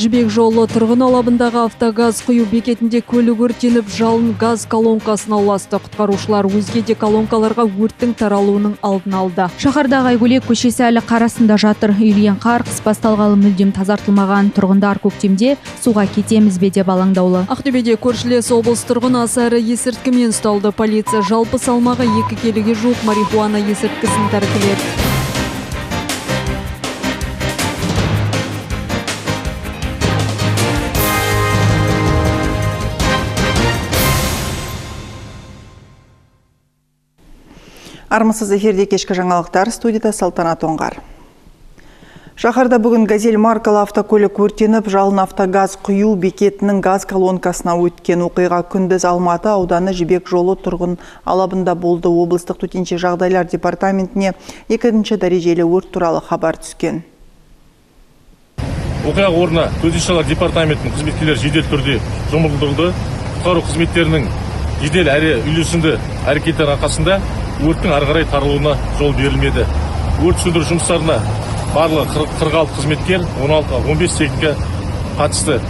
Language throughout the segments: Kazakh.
Жібек жолы тұрғын алабындағы автогаз құю бекетінде көлік өртеніп, жалын газ колонкасына ұласты. Құтқарушылар өзге де колонкаларға өрттің таралуының алдын алды. Шаһардағы Айгөлек көшесі әлі қарасында жатыр. Үйілген қар қыс басталғалы мүлдем тазартылмаған. Тұрғындар көктемде суға кетеміз бе деп алаңдаулы. Ақтөбеде көршілес облыс тұрғыны аса ірі есірткімен ұсталды. Полиция жалпы салмағы 2 келіге жуық марихуана есірткісін тәркіледі. Армысыз, эфирде кешкі жаңалықтар, студияда Салтанат Оңғар. Шаһарда бүгін «Газель» маркалы автокөлік өртеніп, жалын автогаз құю бекетінің газ колонкасына өткен. Оқиға күндіз Алматы ауданы Жібек жолы тұрғын алабында болды. Облыстық төтенше жағдайлар департаментіне 2-ші дәрежелі өрт туралы хабар түскен. Оқиға орнына төтенше жағдайлар департаментінің қызметкерлері жедел түрде жұмылдырылды. Құтқару қызметтерінің жедел әрі үйлесімді әрекеттер арқасында өрттің ары қарай таралуына жол берілмеді. Өрт сөндіру жұмыстарына барлығы 46 қызметкер, 15 техника қатысты.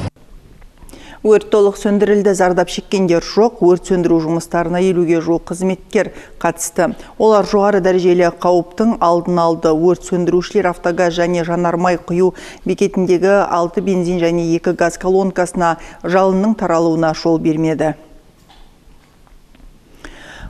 Өрт толық сөндірілді, зардап шеккендер жоқ. Өрт сөндіру жұмыстарына 50-ге жуық қызметкер қатысты. Олар жоғары дәрежелі қауіптің алдын алды. Өрт сөндірушілер автогаз және жанармай құю бекетіндегі 6 бензин және 2 газ колонкасына жалынның таралуына жол бермеді.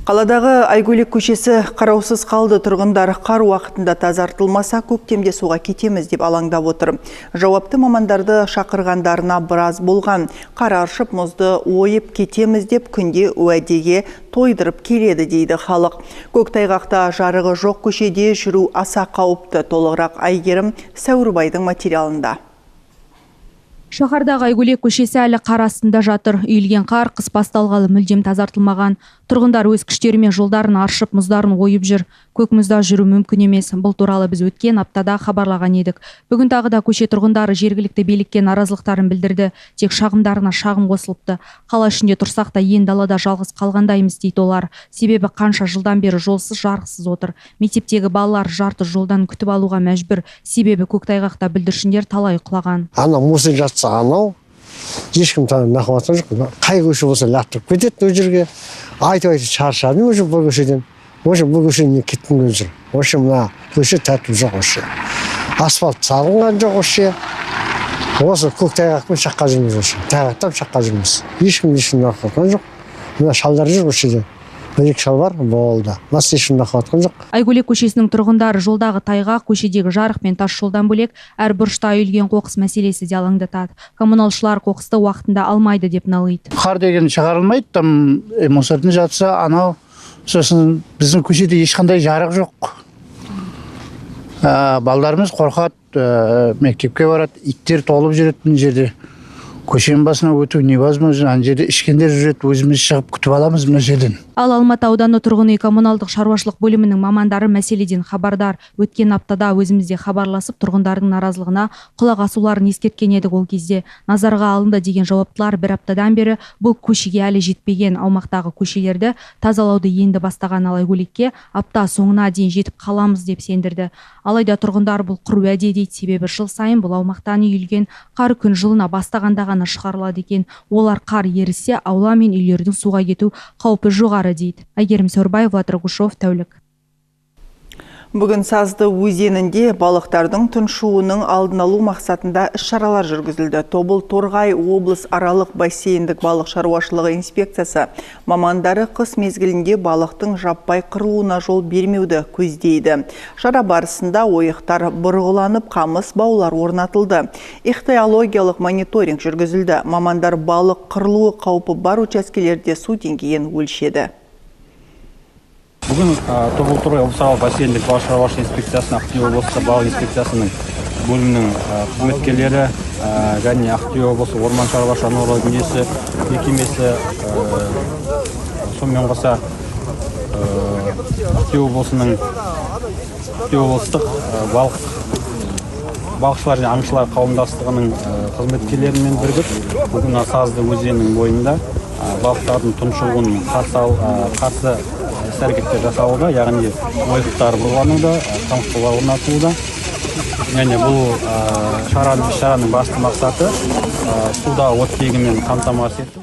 Қаладағы Айгөлек көшесі қараусыз қалды. Тұрғындар қар уақытында тазартылмаса, көктемде суға кетеміз деп алаңдап отыр. Жауапты мамандарды шақырғандарына біраз болған. Қар аршып, мұзды ойып кетеміз деп күнде уәдеге тойдырып келеді дейді халық. Көктайғақта жарығы жоқ көшеде жүру аса қауіпті. Толығырақ Айгерім Сәуірбайдың материалында. Шаһардағы Айгөлек көшесі әлі қар астында жатыр. Үйілген қар қыс басталғалы мүлдем тазартылмаған. Тұрғындар өз күштерімен жолдарын аршып, мұздарын ойып жүр. Көк мұзда жүру мүмкін емес. Бұл туралы біз өткен аптада хабарлаған едік. Бүгін тағы да көше тұрғындары жергілікті билікке наразылықтарын білдірді. Тек шағымдарына шағым қосылыпты. Қала ішінде тұрсақ та ен далада жалғыз қалғандаймыз дейді олар. Себебі қанша жылдан бері жолсыз жарықсыз отыр. Мектептегі балалар жарты жолдан күтіп алуға мәжбүр. Себебі көктайғақта бүлдіршіндер талай құлаған. Анау ешкім нақыватқан жоқ. Қай көше болса лақтырып кетеді ол жерге. Айтып шаршадым уже бұл көшеден. Уже бұл көшеден кеттім жүр. Осы мына көше тәртіп жоқ осы. Асфальт салынған жоқ осы. Осы көктайғақпен шаққа жүрміз осы. Тайғақтап шаққа жүрміз. Ешкім нақыватқан жоқ. Мына шалдар жүр көшеде. Бір-екі шал бар, болды. Нас ешкім нақыватқан жоқ. Айгөлек көшесінің тұрғындары жолдағы тайғақ, көшедегі жарық пен тас жолдан бөлек әр бұрышта үйілген қоқыс мәселесі де алаңдатады. Коммуналшылар қоқысты уақытында алмайды деп налиды. Қар деген шығарылмайды, там мусордың жатса, анау сосын біздің көшеде ешқандай жарық жоқ. Балдарымыз қорқады, мектепке барады, иттер толып жүреді мына жерде. Көшенің басына өту невозможно. Ана жерде ішкендер жүреді, өзіміз шығып күтіп аламыз мына жерден. Ал Алматы ауданы тұрғын үй коммуналдық шаруашылық бөлімінің мамандары мәселеден хабардар. Өткен аптада өзімізде хабарласып, тұрғындардың наразылығына құлақ асуларын ескерткен едік. Ол кезде назарға алынды деген жауаптылар бір аптадан бері бұл көшеге әлі жетпеген. Аумақтағы көшелерді тазалауды енді бастаған. Ал Айгөлекке апта соңына дейін жетіп қаламыз деп сендірді. Алайда тұрғындар бұл құр уәде дейді. Себебі жыл сайын бұл аумақтан үйілген қар күн жылына бастағанда ғана шығарылады екен. Олар қар ерісе, аула мен үйлердің суға кету қаупі жоғары дейді. Айгерім Сәуірбаева, Влад Рагушов, тәулік. Бүгін Сазды өзенінде балықтардың тұншуының алдын алу мақсатында іс-шаралар жүргізілді. Тобыл Торғай облыс аралық бассейндік балық шаруашылығы инспекциясы мамандары қыс мезгілінде балықтың жаппай қырылуына жол бермеуді көздейді. Шара барысында ойықтар бұрғыланып, қамыс баулар орнатылды. Ихтиологиялық мониторинг жүргізілді. Мамандар балық қырылуы қаупі бар учаскелерде су деңгейін өлшеді. Бүгін Тобыл Торғай облыс аралық бассейндік балық шаруашылығы инспекциясының, Ақтөбе облысы балық инспекциясының бөлімінің қызметкерлері және Ақтөбе облысы орман шаруашылығы жануарлар дүниесі мекемесі, сонымен қоса Ақтөбе облысының облыстық балықшылар және аңшылар қауымдастығының қызметкерлерімен бірігіп, бүгін Сазды өзенінің бойында балықтардың тұншығуын қарсы іс-әрекеттер жасалуда, яғни ойықтар бұрғылануда, қамыс баулар орнатылуда. Яғни бұл шараның басты мақсаты суда оттегімен қамтамасыз ету.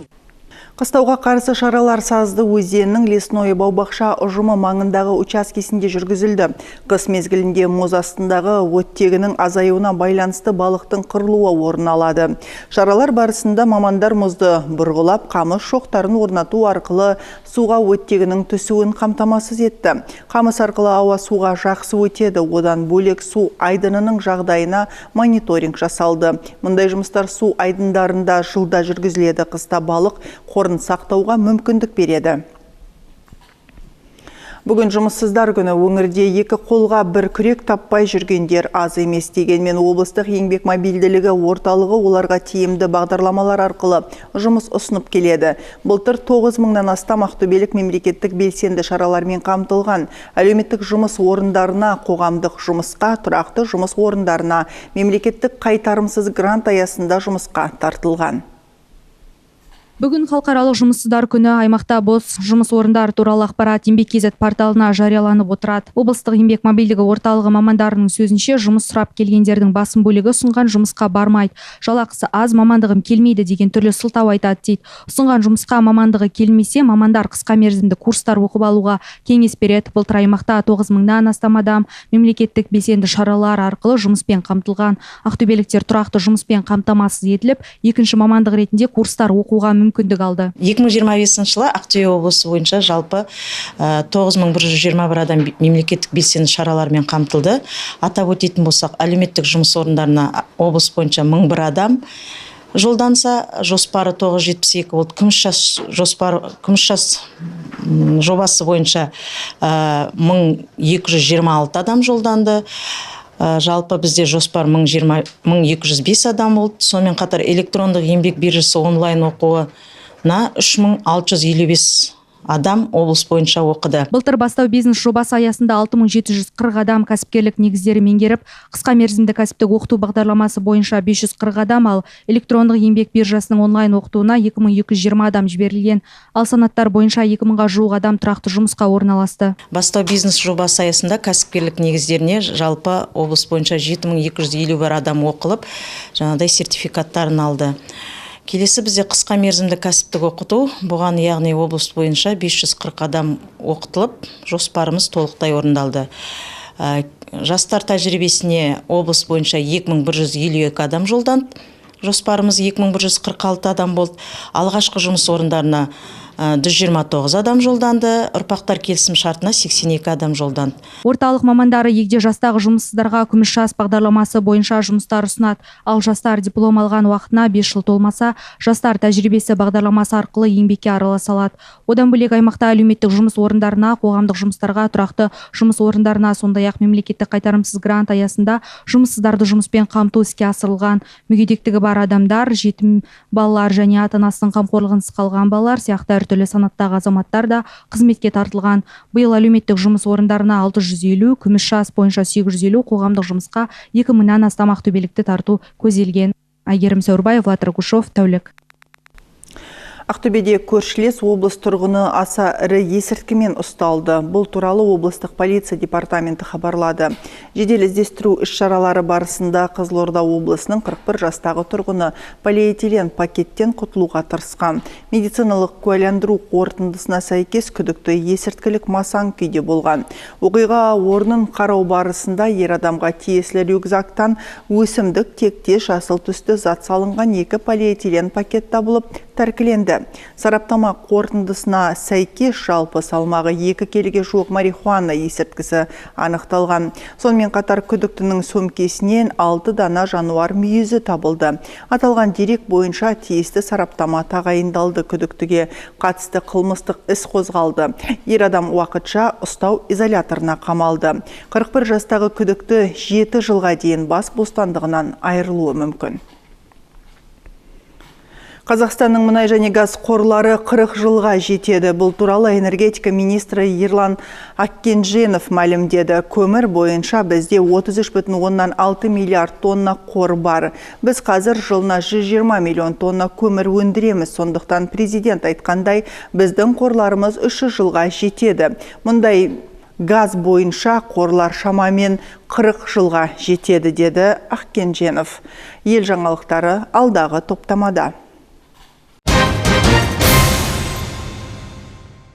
Қыстауға қарсы шаралар Сазды өзенінің лесное бау-бақша ұжымы маңындағы учаскесінде жүргізілді. Қыс мезгілінде мұз астындағы оттегінің азаюына байланысты балықтың қырылуы орын алады. Шаралар барысында мамандар мұзды бұрғылап, қамыс шоқтарын орнату арқылы суға оттегінің түсуін қамтамасыз етті. Қамыс арқылы ауа суға жақсы өтеді. Одан бөлек су айдынының жағдайына мониторинг жасалды. Мұндай жұмыстар су айдындарында жылда жүргізіледі. Қыста балық қорын сақтауға мүмкіндік береді. Бүгін жұмыссыздар күні. Өңірде екі қолға бір күрек таппай жүргендер аз емес. Дегенмен облыстық еңбек мобильділігі орталығы оларға тиімді бағдарламалар арқылы жұмыс ұсынып келеді. Былтыр 9 мыңнан астам ақтөбелік мемлекеттік белсенді шаралармен қамтылған. Әлеуметтік жұмыс орындарына, қоғамдық жұмысқа, тұрақты жұмыс орындарына, мемлекеттік қайтарымсыз грант аясында жұмысқа тартылған. Бүгін халықаралық жұмыссыздар күні аймақта бос жұмыс орындары туралы ақпарат Еңбек.кз порталына жарияланып отырады. Облыстық еңбек мобильдігі орталығы мамандарының сөзінше, жұмыс сұрап келгендердің басым бөлігі ұсынған жұмысқа бармайды. Жалақысы аз, мамандығым келмейді деген түрлі сылтау айтады дейді. Ұсынған жұмысқа мамандығы келмесе, мамандар қысқа мерзімді курстар оқып алуға кеңес береді. Былтыр аймақта 9 мыңнан астам адам мемлекеттік белсенді шаралар арқылы жұмыспен қамтылған. Ақтөбеліктер тұрақты жұмыспен қамтамасыз етіліп, екінші мамандық ретінде курстар оқуға мүмкіндік алды. 2025 жылы Ақтөбе облысы бойынша жалпы 9121 адам мемлекеттік белсенді шаралармен қамтылды. Атап өтетін болсақ, әлеуметтік жұмыс орындарына облыс бойынша 1001 адам жолданса, жоспары 972 болды. Күміс жас жобасы бойынша 1226 адам жолданды. Жалпы бізде жоспар 1205 адам болды. Сонымен қатар электрондық еңбек биржасы онлайн оқуына 3655 адам облыс бойынша оқыды. Былтыр бастау бизнес жобасы аясында 6740 адам кәсіпкерлік негіздері меңгеріп, қысқа мерзімді кәсіптік оқыту бағдарламасы бойынша 540 адам, ал электрондық еңбек биржасының онлайн оқытуына 2220 адам жіберілген. Ал санаттар бойынша 2000-ға жуық адам тұрақты жұмысқа орналасты. Бастау бизнес жобасы аясында кәсіпкерлік негіздеріне жалпы облыс бойынша 7251 адам оқылып, жаңағыдай сертификаттарын алды. Келесі бізде қысқа мерзімді кәсіптік оқыту, бұған яғни облыс бойынша 540 адам оқытылып, жоспарымыз толықтай орындалды. Жастар тәжірибесіне облыс бойынша 2152 адам жолданды. Жоспарымыз 2146 адам болды. Алғашқы жұмыс орындарына 129 адам жолданды, ұрпақтар келісім шартына 82 адам жолданды. Орталық мамандары егде жастағы жұмыссыздарға күміс жас бағдарламасы бойынша жұмыстар ұсынады. Ал жастар диплом алған уақытына 5 жыл толмаса, жастар тәжірибесі бағдарламасы арқылы еңбекке араласа алады. Одан бөлек аймақта әлеуметтік жұмыс орындарына, қоғамдық жұмыстарға, тұрақты жұмыс орындарына, сондай-ақ мемлекеттік қайтарымсыз грант аясында жұмыссыздарды жұмыспен қамту іске асырылған. Мүгедектігі бар адамдар, жетім балалар және ата-анасының қамқорлығынсыз қалған балалар сияқты әртүрлі санаттағы азаматтар да қызметке тартылған. Биыл әлеуметтік жұмыс орындарына 650, күміс жас бойынша 850, қоғамдық жұмысқа 2000-нан астам ақтөбелікті тарту көзделген. Айгерім Сәурбаев, Владимир Гушов, тәулік. Ақтөбеде көршілес облыс тұрғыны аса ірі есірткімен ұсталды. Бұл туралы облыстық полиция департаменті хабарлады. Жедел іздестіру іс-шаралары барысында Қызылорда облысының 41 жастағы тұрғыны полиэтилен пакеттен құтылуға тырысқан. Медициналық куәландыру қорытындысына сәйкес күдікті есірткілік масаң күйде болған. Оқиға орнын қарау барысында ер адамға тиесілі рюкзактан өсімдік тектес жасыл түсті зат салынған 2 полиэтилен пакет табылып тәркіленді. Сараптама қорытындысына сәйкес жалпы салмағы 2 келіге жуық марихуана есірткісі анықталған. Сонымен қатар күдіктінің сөмкесінен 6 дана жануар мүйізі табылды. Аталған дерек бойынша тиісті сараптама тағайындалды. Күдіктіге қатысты қылмыстық іс қозғалды. Ер адам уақытша ұстау изоляторына қамалды. 41 жастағы күдікті 7 жылға дейін бас бостандығынан айырылуы мүмкін. Қазақстанның мұнай және газ қорлары 40 жылға жетеді. Бұл туралы энергетика министрі Ерлан Аккенженов мәлімдеді. Көмір бойынша бізде 33,6 миллиард тонна қор бар. Біз қазір жылына 120 миллион тонна көмір өндіреміз. Сондықтан президент айтқандай, біздің қорларымыз 3 жылға жетеді. Мұндай Газ бойынша қорлар шамамен 40 жылға жетеді, деді Ақкенженов. Ел жаңалықтары алдағы топтамада.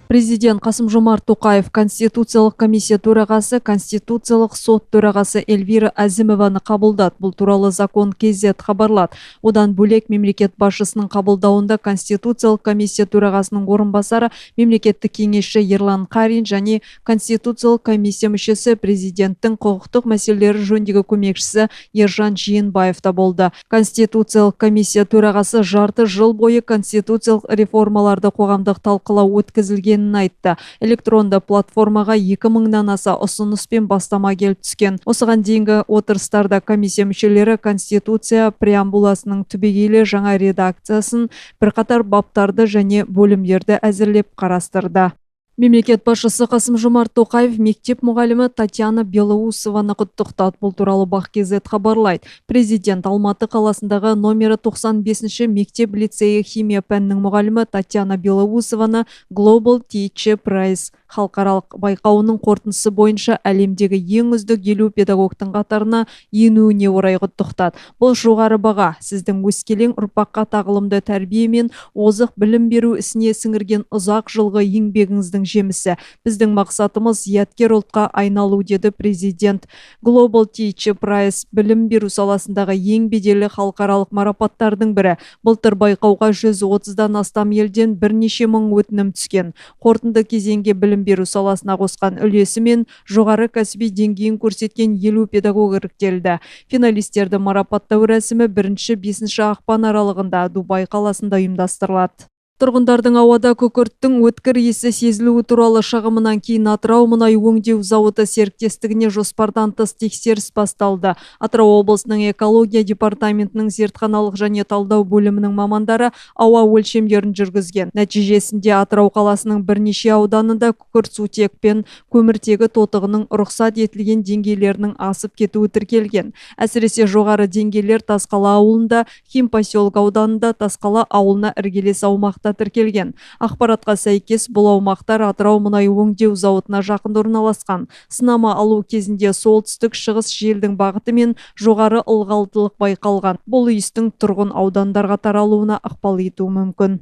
Президент Қасым-Жомарт Тоқаев Конституциялық комиссия төрағасы, Конституциялық сот төрағасы Эльвира Әзімованы қабылдады. Бұл туралы закон KZ хабарлады. Одан бөлек мемлекет басшысының қабылдауында Конституциялық комиссия төрағасының орынбасары, мемлекеттік кеңесші Ерлан Қарин және Конституциялық комиссия мүшесі президенттің құқықтық мәселелері жөніндегі көмекшісі Ержан Жиенбаев та болды. Конституциялық комиссия төрағасы жарты жыл бойы конституциялық реформаларды қоғамдық талқылау өткізілген айтты. Электронды платформаға 2000-нан аса ұсыныс пен бастама келіп түскен. Осыған дейінгі отырыстарда комиссия мүшелері Конституция преамбуласының түбегейлі жаңа редакциясын, бірқатар баптарды және бөлімдерді әзірлеп қарастырды. Мемлекет басшысы Қасым-Жомарт Тоқаев мектеп мұғалімі Татьяна Белоусованы құттықтады. Бұл туралы Бақ.кз хабарлайды. Президент Алматы қаласындағы номері 95-ші мектеп лицейі химия пәнінің мұғалімі Татьяна Белоусованы Global Teacher Prize халықаралық байқауының қорытындысы бойынша әлемдегі ең үздік 50 педагогтың қатарына енуіне орай құттықтады. Бұл жоғары баға сіздің өскелең ұрпаққа тағылымды тәрбие мен озық білім беру ісіне сіңірген ұзақ жылғы еңбегіңіздің жемісі. Біздің мақсатымыз зияткер ұлтқа айналу, деді президент. Global Teacher Prize білім беру саласындағы ең беделі халықаралық марапаттардың бірі. Былтыр байқауға 130-дан астам елден бірнеше мың өтінім түскен. Қорытынды кезеңге білім беру саласына қосқан үлесі мен жоғары кәсіби деңгейін көрсеткен 50 педагог іріктелді. Финалистерді марапаттау рәсімі 1-5 ақпан аралығында Дубай қаласында ұйымдастырылады. Тұрғындардың ауада күкірттің өткір иісі сезілуі туралы шағымынан кейін Атырау мұнай өңдеу зауыты серіктестігіне жоспардан тыс тексеріс басталды. Атырау облысының экология департаментінің зертханалық және талдау бөлімінің мамандары ауа өлшемдерін жүргізген. Нәтижесінде Атырау қаласының бірнеше ауданында күкіртсутек пен көміртегі тотығының рұқсат етілген деңгейлерінің асып кетуі тіркелген. Әсіресе жоғары деңгейлер Тасқала ауылында, Химпоселок ауданында, Тасқала ауылына іргелес аумақта тіркелген. Ақпаратқа сәйкес бұл аумақтар Атырау мұнай өңдеу зауытына жақын орналасқан. Сынама алу кезінде солтүстік-шығыс желдің бағыты мен жоғары ылғалдылық байқалған. Бұл иістің тұрғын аудандарға таралуына ықпал етуі мүмкін.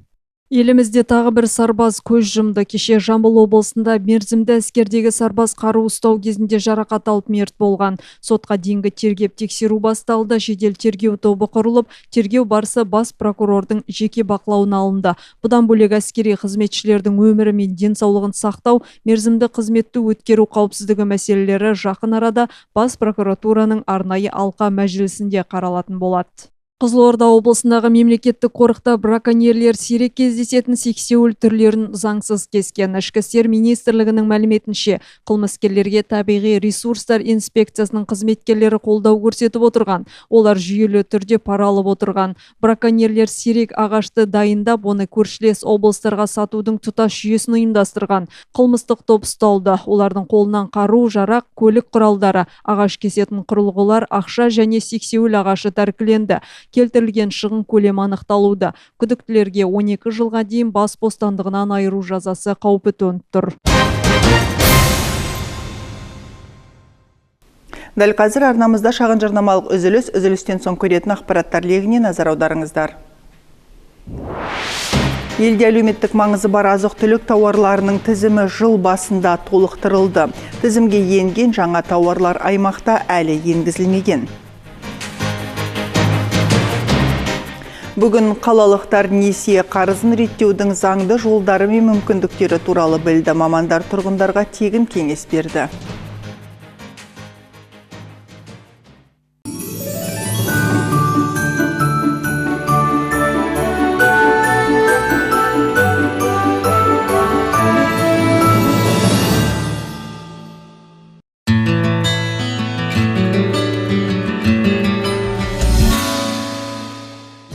Елімізде тағы бір сарбаз көз жұмды. Кеше Жамбыл облысында мерзімді әскердегі сарбаз қару ұстау кезінде жарақат алып мерт болған. Сотқа дейінгі тергеп тексеру басталды. Жедел тергеу тобы құрылып, тергеу барысы бас прокурордың жеке бақылауына алынды. Бұдан бөлек әскери қызметшілердің өмірі мен денсаулығын сақтау, мерзімді қызметті өткеру қауіпсіздігі мәселелері жақын арада бас прокуратураның арнайы алқа мәжілісінде қаралатын болады. Қызылорда облысындағы мемлекеттік қорықта браконьерлер сирек кездесетін сексеуіл түрлерін заңсыз кескен. Ішкі істер министрлігінің мәліметінше, қылмыскерлерге табиғи ресурстар инспекциясының қызметкерлері қолдау көрсетіп отырған. Олар жүйелі түрде пара алып отырған. Браконьерлер сирек ағашты дайындап, оны көршілес облыстарға сатудың тұтас жүйесін ұйымдастырған. Қылмыстық топ ұсталды. Олардың қолынан қару, жарақ, көлік құралдары, ағаш кесетін құрылғылар, ақша және сексеуіл ағашы тәркіленді. Келтірілген шығын көлемі анықталуда. Күдіктілерге 12 жылға дейін бас бостандығынан айыру жазасы қаупі төніп тұр. Дәл қазір арнамызда шағын жарнамалық үзілістен соң көретін ақпараттар легіне назар аударыңыздар. Елде әлеуметтік маңызы бар азық-түлік тауарларының тізімі жыл басында толықтырылды. Тізімге енген жаңа тауарлар аймақта әлі енгізілмеген. Бүгін қалалықтар несие қарызын реттеудің заңды жолдары мен мүмкіндіктері туралы білді. Мамандар тұрғындарға тегін кеңес берді.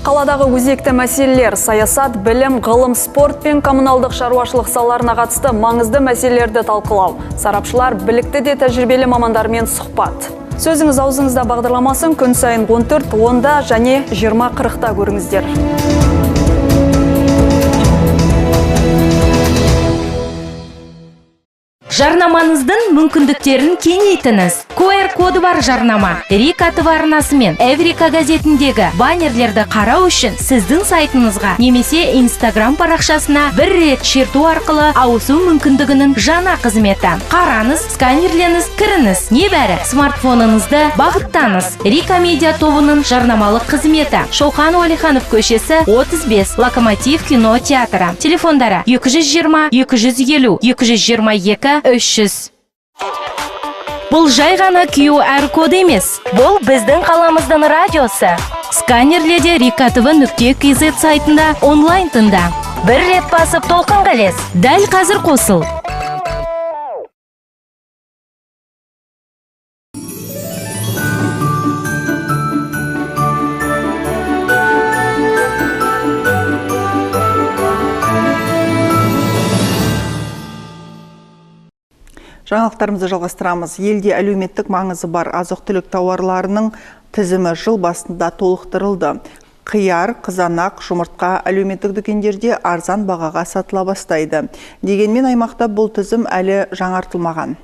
Қаладағы өзекті мәселелер, саясат, білім, ғылым, спорт пен коммуналдық шаруашылық салаларына қатысты маңызды мәселелерді талқылау. Сарапшылар білікті де тәжірибелі мамандармен сұхбат. Сөзіңіз аузыңызда бағдарламасын күн сайын 14, 10 және 20:40 көріңіздер. Жарнамаңыздың мүмкіндіктерін кеңейтіңіз. QR коды бар жарнама Рика ТВ арнасы мен Эврика газетіндегі баннерлерді қарау үшін сіздің сайтыңызға немесе Instagram парақшасына бір рет шерту арқылы ауысу мүмкіндігінің жаңа қызметі. Қараңыз, сканерленіз, кіріңіз. Небәрі смартфоныңызды бағыттаңыз. Рика медиа тобының жарнамалық қызметі. Шоқан Уәлиханов көшесі 35, Локомотив кино театры. Телефондары 220 250 222 300. Бұл жай ғана QR код емес. Бұл біздің қаламыздың радиосы. Сканерледе rikatv.kz сайтында онлайн тыңда. Бір рет басып толқын қалес. Дәл қазір қосыл. Жаңалықтарымызды жалғастырамыз. Елде әлеуметтік маңызы бар азық-түлік тауарларының тізімі жыл басында толықтырылды. Қияр, қызанақ, жұмыртқа әлеуметтік дүкендерде арзан бағаға сатыла бастайды. Дегенмен аймақта бұл тізім әлі жаңартылмаған.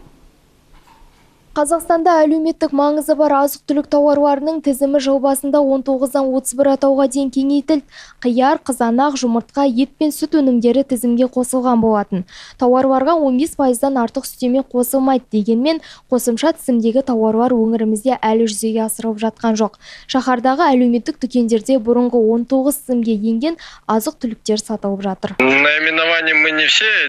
Қазақстанда әлеуметтік маңызы бар азық-түлік тауарларының тізімі жыл басында 19-дан 31 атауға дейін кеңейтілді. Қияр, қызанақ, жұмыртқа, ет пен сүт өнімдері тізімге қосылған болатын. Тауарларға 15%-дан артық үстеме қосылмайды. Дегенмен, қосымша тізімдегі тауарлар өңірімізде әлі жүзеге асырылып жатқан жоқ. Шаһардағы әлеуметтік дүкендерде бұрынғы 19 тізімге енген азық-түліктер сатылып жатыр.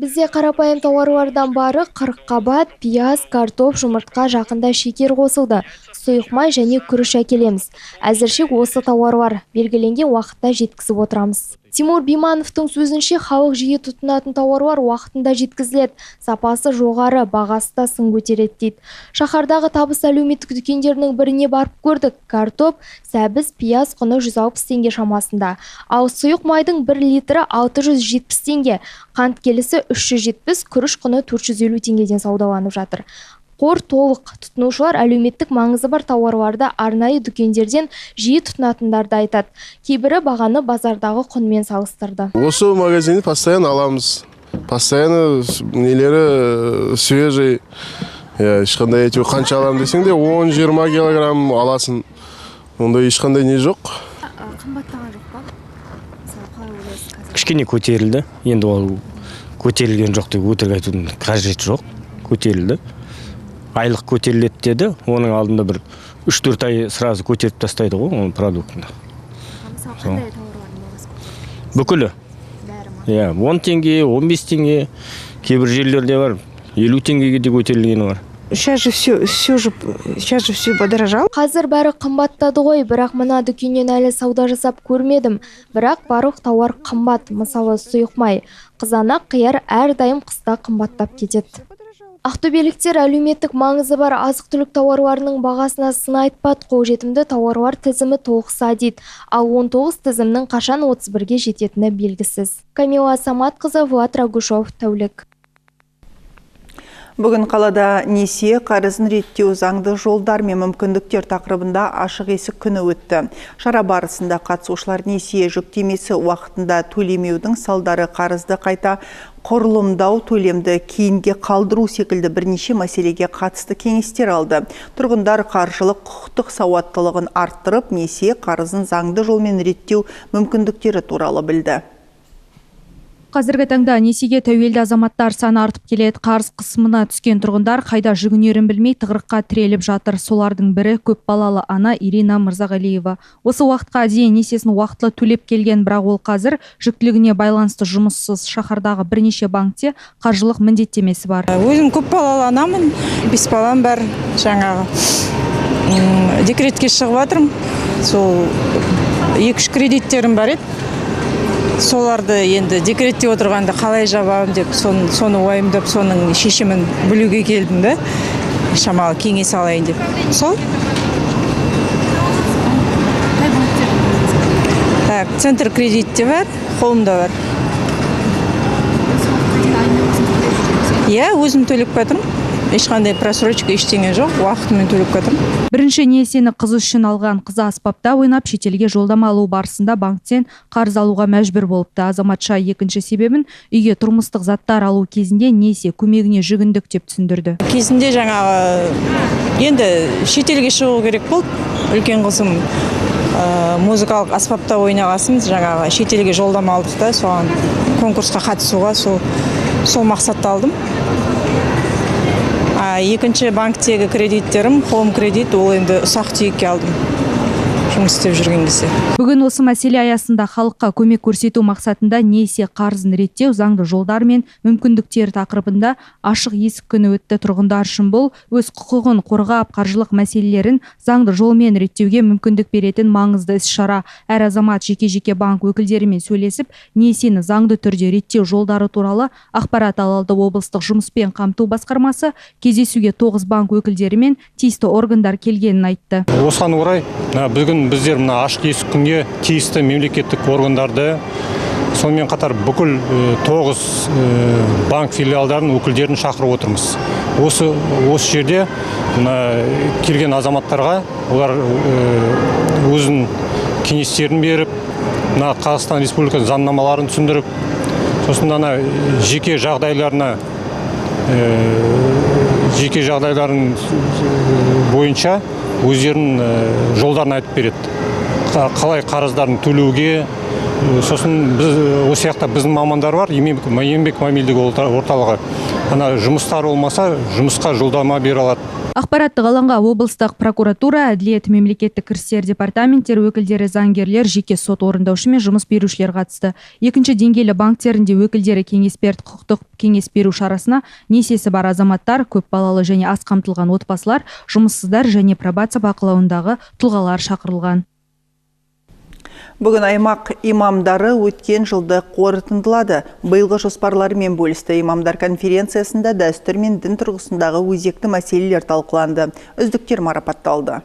Бізде қарапайым тауарлардан бары қырыққабат, пияз, картоп, жұмыртқа, жақында шекер қосылды. Сұйық май және күріш әкелеміз. Әзірше осы тауарлар белгіленген уақытта жеткізіп отырамыз. Тимур Бимановтың сөзінше, халық жиі тұтынатын тауарлар уақытында жеткізіледі. Сапасы жоғары, бағасы да сын көтереді дейді. Шаһардағы табыс әлеуметтік дүкендерінің біріне барып көрдік. Картоп, сәбіз, пияз құны 160 теңге шамасында. Ал сұйық майдың 1 литрі 670 теңге. Қант келісі 370, күріш құны 450 теңгеден саудаланып жатыр. Қор толық. Тұтынушылар әлеуметтік маңызы бар тауарларды арнайы дүкендерден жиі тұтынатындарды айтады. Кейбірі бағаны базардағы құнмен салыстырды. Осы магазинді постоянно аламыз. Постоянно нелері свежий. Ешқандай әйтеу қанша алам десең де 10-20 килограмм аласың. Онда ешқандай не жоқ. Қымбаттаған жоқ па? Кішкене көтерілді. Енді ол көтерілген жоқ деп өтірік айтудың қажеті жоқ. Көтерілді. Айлық көтеріледі деді, оның алдында бір 3-4 ай сразу көтеріп тастайды ғой, оның продуктыны. Мысалы, қандай тауарлардың бағасы көтерілді? Бүкілі. 10 теңге, 15 теңге, кейбір жерлерде бар, 50 теңгеге де көтерілгені бар. Сейчас же все подорожало. Қазір бәрі қымбаттады ғой, бірақ мына дүкеннен әлі сауда жасап көрмедім. Бірақ барлық тауар қымбат, мысалы сұйық май, қызанақ, қияр әрдайым қыста қымбаттап кетеді. Ақтөбеліктер әлеуметтік маңызы бар азық-түлік тауарларының бағасына сын айтпады, қолжетімді тауарлар тізімі толықса дейді. Ал 19 тізімнің қашан 31-ге жететіні белгісіз. Камила Саматқызы, Влад Рагушов, тәулік. Бүгін қалада несие қарызын реттеу заңды жолдар мен мүмкіндіктер тақырыбында ашық есік күні өтті. Шара барысында қатысушылар несие жүктемесі уақытында төлемеудің салдары, қарызды қайта құрылымдау, төлемді кейінге қалдыру секілді бірнеше мәселеге қатысты кеңестер алды. Тұрғындар қаржылық құқықтық сауаттылығын арттырып, несие қарызын заңды жолмен реттеу мүмкіндіктері туралы білді. Қазіргі таңда несиеге тәуелді азаматтар саны артып келеді. Қарыз қысымына түскен тұрғындар қайда жүгінерін білмей тығырыққа тіреліп жатыр. Солардың бірі көпбалалы ана Ирина Мырзағалиева. Осы уақытқа дейін несиесін уақытылы төлеп келген, бірақ ол қазір жүктілігіне байланысты жұмыссыз. Шаһардағы бірнеше банкте қаржылық міндеттемесі бар. Өзім көпбалалы анамын, 5 балам бар, жаңағы. Декретке шығып жатырмын. Сол 2-3 кредиттерім бар еді. Соларды енді декретте отырғанда қалай жабамын деп, соны уайымдап, соның шешімін білуге келдім да. Шамалы кеңес алайын деп. Сол? Центр кредитте бар, қолымда бар. Өзім төлеп жатырмын. ешқандай просрочка ештеңе жоқ, уақытымен төлеп жатырмын. Бірінші несиені қыз үшін алған. Қызы аспапта ойнап шетелге жолдама алу барысында банктен қарыз алуға мәжбүр болыпты. Азаматша екінші себебін үйге тұрмыстық заттар алу кезінде несие көмегіне жүгіндік деп түсіндірді. Кезінде жаңағы енді шетелге шығу керек болды. Үлкен қызым музыкалық аспапта ойнағасын жаңағы шетелге жолдама алдық та, соған конкурсқа қатысуға сол мақсатта алдым. Екінші банктегі кредиттерім, хоум кредит, ол енді ұсақ түйекке алдым. Жұмыс істеп жүрген кезде. Бүгін осы мәселе аясында халыққа көмек көрсету мақсатында несие қарызын реттеу, заңды жолдар мен мүмкіндіктер тақырыбында ашық есік күні өтті. Тұрғындар үшін бұл өз құқығын қорғап, қаржылық мәселелерін заңды жолмен реттеуге мүмкіндік беретін маңызды іс-шара. Әр азамат жеке банк өкілдерімен сөйлесіп, несиені заңды түрде реттеу жолдары туралы ақпарат алды. Облыстық жұмыспен қамту басқармасы кездесуге 9 банк өкілдерімен тиісті органдар келгенін айтты. Осыған орай бүгін біздер мына ашық есік күнге тиісті мемлекеттік органдарды, сонымен қатар бүкіл 9 банк филиалдарын өкілдерін шақырып отырмыз. Осы жерде келген азаматтарға олар өзінің кеңестерін беріп, Қазақстан Республикасы заңнамаларын түсіндіріп, сосын жеке жағдайларын бойынша өздерінің жолдарын айтып береді. Қалай қарыздарын төлеуге, сосын осы сияқты біздің мамандар бар, еңбек мобильдік орталығы. Жұмыстар болмаса, жұмысқа жолдама бере алады. Ақпараттық алаңға облыстық прокуратура, әділет, мемлекеттік кірістер департаменттері өкілдері, заңгерлер, жеке сот орындаушы мен жұмыс берушілер қатысты. Екінші деңгейлі банктерінде өкілдері кеңес берді. Құқықтық кеңес беру шарасына несиесі бар азаматтар, көп балалы және аз қамтылған отбасылар, жұмыссыздар және пробация бақылауындағы тұлғалар шақырылған. Бүгін аймақ имамдары өткен жылды қорытындылады. Биылғы жоспарларымен бөлісті. Имамдар конференциясында дәстүр мен дін тұрғысындағы өзекті мәселелер талқыланды. Үздіктер марапатталды.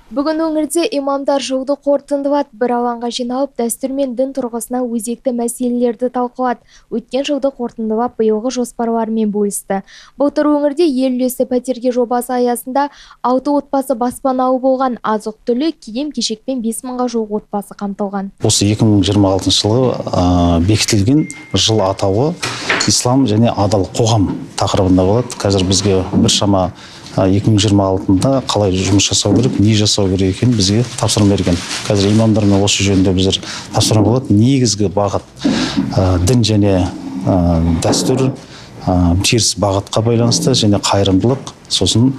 Бүгін өңірде имамдар жылды қорытындылады. Бір алаңға жиналып, дәстүр мен дін тұрғысына өзекті мәселелерді талқылады. Өткен жылды қорытындылап, биылғы жоспарларымен бөлісті. Былтыр өңірде ел үлесі пәтерге жобасы аясында 6 отбасы баспаналы болған. Азық-түлік, киім-кешекпен 5 мыңға жуық отбасы қамтылған. Осы 2026 жылы бекітілген жыл атауы ислам және адал қоғам тақырыбында болады. Қазір бізге біршама 2026-да қалай жұмыс жасау керек, не жасау керек екенін бізге тапсырма берген. Қазір имамдармен осы жөнінде біздер тапсырма болады. Негізгі бағыт дін және дәстүр теріс бағытқа байланысты және қайырымдылық, сосын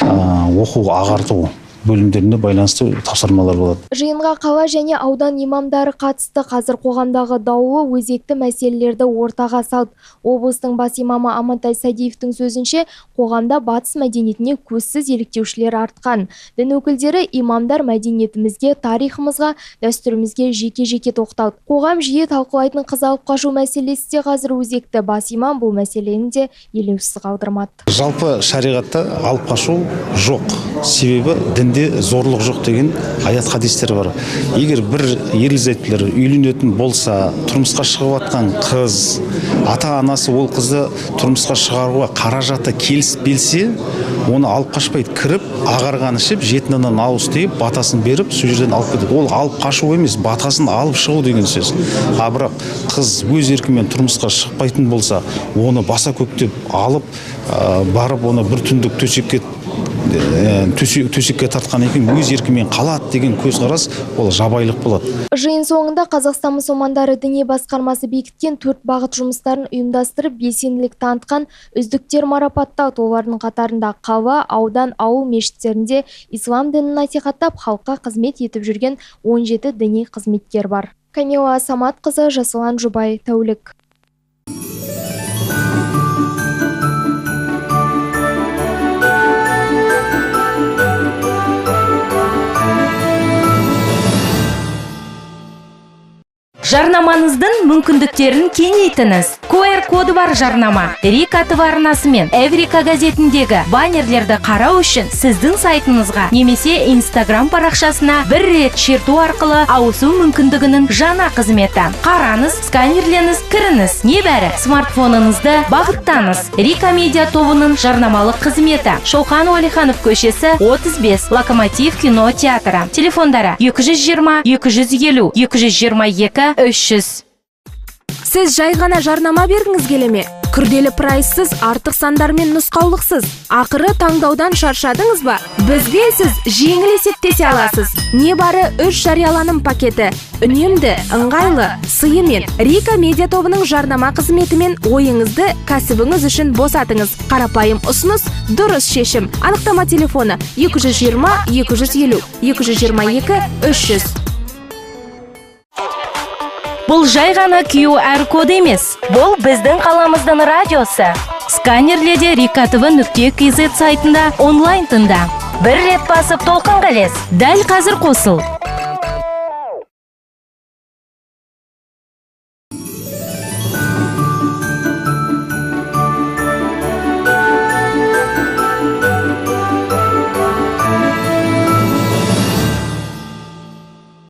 оқу ағарту бөлімдеріне байланысты тапсырмалар болады. Жиынға қала және аудан имамдары қатысты. Қазір қоғамдағы даулы өзекті мәселелерді ортаға салды. Облыстың бас имамы Амантай Садиевтің сөзінше, қоғамда батыс мәдениетіне көзсіз еліктеушілер артқан. Дін өкілдері имамдар мәдениетімізге, тарихымызға, дәстүрімізге жеке тоқталды. Қоғам жиі талқылайтын қыз алып қашу мәселесі де қазір өзекті. Бас имам бұл мәселені де елеусіз қалдырмады. Жалпы шариғатта алып қашу жоқ. Себебі дінде зорлық жоқ деген аят хадистер бар. Егер бір ерлі-зайыптылар үйленетін болса, тұрмысқа шығып жатқан қыз, ата-анасы ол қызды тұрмысқа шығаруға қаражаты келісіп берсе, оны алып қашпайды, кіріп, ағарған ішіп, жетінінен ауыз тиіп, батасын беріп, сол жерден алып кетеді. Ол алып қашу емес, батасын алып шығу деген сөз. Бірақ қыз өз еркімен тұрмысқа шықпайтын болса, оны баса көктеп алып, барып оны бір түндік төсекке тартқан екен, өз еркімен қалады деген көзқарас, ол жабайылық болады. Жиын соңында Қазақстан мұсылмандары діни басқармасы бекіткен 4 бағыт жұмыстарын ұйымдастырып, белсенділік танытқан үздіктер марапатталды. Олардың қатарында қала, аудан, ауыл мешіттерінде ислам дінін насихаттап, халыққа қызмет етіп жүрген 17 діни қызметкер бар. Камила Саматқызы, Жасұлан Жұбай, Тәулік. Жарнамаңыздың мүмкіндіктерін кеңейтіңіз. QR коды бар жарнама Рика ТВ арнасы мен Эврика газетіндегі баннерлерді қарау үшін сіздің сайтыңызға немесе Instagram парақшасына бір рет шерту арқылы ауысу мүмкіндігінің жаңа қызметі. Қараңыз, сканерленіз, кіріңіз. Небәрі смартфоныңызды бағыттаңыз. Рика медиа тобының жарнамалық қызметі. Шоқан Уәлиханов көшесі 35, Локомотив кино театры. Телефондары 220 250 222 300. Сіз жай ғана жарнама бергіңіз келеме? Күрделі прайссыз, артық сандар мен нұсқаулықсыз. Ақыры таңдаудан шаршадыңыз ба? Бізбен сіз жеңіл есептесе аласыз. Не бары 3 жарияланым пакеті. Үнемді, ыңғайлы, сыйымен Рика медиа тобының жарнама қызметімен ойыңызды кәсібіңіз үшін босатыңыз. Қарапайым ұсыныс, дұрыс шешім. Анықтама телефоны 220 250 222 300. Бұл жай ғана QR код емес. Бұл біздің қаламыздың радиосы. Сканерледе rikatv.kz сайтында онлайн тыңда. Бір рет басып толқынға ілес. Дәл қазір қосыл.